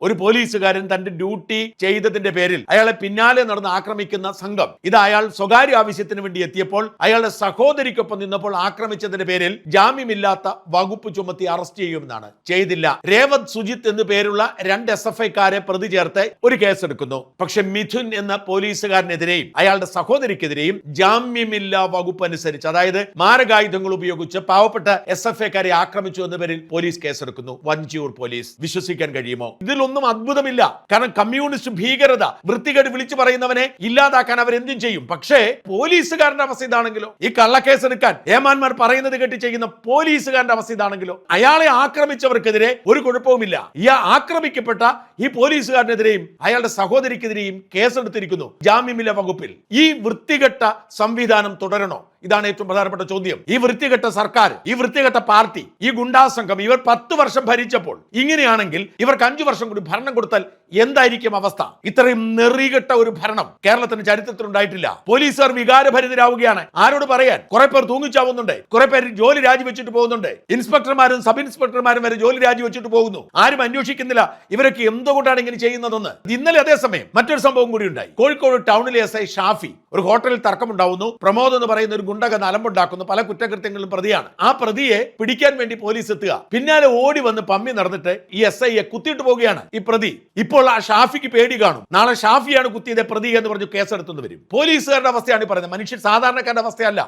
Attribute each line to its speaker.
Speaker 1: ഒരു പോലീസുകാരൻ തന്റെ ഡ്യൂട്ടി ചെയ്തതിന്റെ പേരിൽ അയാളെ പിന്നാലെ നടന്ന് ആക്രമിക്കുന്ന സംഘം, ഇത് അയാൾ സ്വകാര്യ ആവശ്യത്തിന് വേണ്ടി എത്തിയപ്പോൾ അയാളുടെ സഹോദരിക്കൊപ്പം നിന്നപ്പോൾ ആക്രമിച്ചതിന്റെ പേരിൽ ജാമ്യമില്ലാത്ത വകുപ്പ് ചുമത്തി അറസ്റ്റ് ചെയ്യുമെന്നാണ്. ചെയ്തില്ല. രേവത് സുജിത്ത് എന്നു പേരുള്ള 2 SFIക്കാരെ പ്രതി ചേർത്ത് ഒരു കേസെടുക്കുന്നു. പക്ഷെ മിഥുൻ എന്ന പോലീസുകാരനെതിരെയും അയാളുടെ സഹോദരിക്കെതിരെയും ജാമ്യമില്ലാ വകുപ്പ് അനുസരിച്ച്, അതായത് മാരകായുധങ്ങൾ ഉപയോഗിച്ച് പാവപ്പെട്ട SFIക്കാരെ ആക്രമിച്ചു എന്ന പേരിൽ പോലീസ് കേസെടുക്കുന്നു. വഞ്ചിയൂർ പോലീസ്. വിശ്വസിക്കാൻ കഴിയുമോ? ഇതിലൊന്നും അത്ഭുതമില്ല. കാരണം കമ്മ്യൂണിസ്റ്റ് ഭീകരത, വൃത്തികേട് വിളിച്ചു പറയുന്നവനെ ഇല്ലാതാക്കാൻ അവരെന്തും ചെയ്യും. പക്ഷേ പോലീസുകാരന്റെ അവസ്ഥ ഇതാണെങ്കിലോ? ഈ കള്ളക്കേസെടുക്കാൻ ഏമാന്മാർ പറയുന്നത് കേട്ട് ചെയ്യുന്ന പോലീസുകാരന്റെ അവസ്ഥ ഇതാണെങ്കിലോ? അയാളെ ആക്രമിച്ചവർക്കെതിരെ ഒരു കുഴപ്പവുമില്ല. ഈ ആക്രമിക്കപ്പെട്ട ഈ പോലീസുകാരനെതിരെയും അയാളുടെ സഹോദരിക്കെതിരെയും കേസെടുത്തിരിക്കുന്നു ജാമ്യമില്ലാ വകുപ്പിൽ. ഈ വൃത്തികെട്ട സംവിധാനം തുടരണോ? ഇതാണ് ഏറ്റവും പ്രധാനപ്പെട്ട ചോദ്യം. ഈ വൃത്തികെട്ട സർക്കാർ, ഈ വൃത്തികെട്ട പാർട്ടി, ഈ ഗുണ്ടാസംഘം ഇവർ 10 വർഷം ഭരിച്ചപ്പോൾ ഇങ്ങനെയാണെങ്കിൽ ഇവർക്ക് 5 വർഷം കൂടി ഭരണം കൊടുത്താൽ എന്തായിരിക്കും അവസ്ഥ? ഇത്രയും നെറികെട്ട ഒരു ഭരണം കേരളത്തിന്റെ ചരിത്രത്തിൽ ഉണ്ടായിട്ടില്ല. പോലീസുകാർ വികാരഭരിതരാവുകയാണ്. ആരോട് പറയാൻ? കുറെ പേർ തൂങ്ങിച്ചാവുന്നുണ്ട്, കുറെ പേർ ജോലി രാജിവെച്ചിട്ട് പോകുന്നുണ്ട്, ഇൻസ്പെക്ടർമാരും സബ് ഇൻസ്പെക്ടർമാരും വരെ ജോലി രാജിവെച്ചിട്ട് പോകുന്നു. ആരും അന്വേഷിക്കുന്നില്ല ഇവരൊക്കെ എന്തുകൊണ്ടാണ് ഇങ്ങനെ ചെയ്യുന്നതെന്ന്. ഇന്നലെ അതേസമയം മറ്റൊരു സംഭവം കൂടി ഉണ്ടായി. കോഴിക്കോട് ടൗണിലെ SI ഷാഫി ഒരു ഹോട്ടലിൽ തർക്കമുണ്ടാവുന്നു. പ്രമോദ് എന്ന് പറയുന്ന ഒരു ഗുണ്ടക അലമ്പുണ്ടാക്കുന്നു. പല കുറ്റകൃത്യങ്ങളിലും പ്രതിയാണ്. ആ പ്രതിയെ പിടിക്കാൻ വേണ്ടി പോലീസ് എത്തുക. പിന്നാലെ ഓടി വന്ന് പമ്മി നടന്നിട്ട് ഈ SIയെ കുത്തിയിട്ട് പോവുകയാണ് ഈ പ്രതി. ഇപ്പോൾ ആ ഷാഫിക്ക് പേടി കാണും. നാളെ ഷാഫിയാണ് കുത്തിയത് പ്രതി എന്ന് പറഞ്ഞു കേസെടുത്തെന്ന് വരും. പോലീസുകാരുടെ അവസ്ഥയാണ് പറയുന്നത്. മനുഷ്യർ സാധാരണക്കാരുടെ അവസ്ഥയല്ല.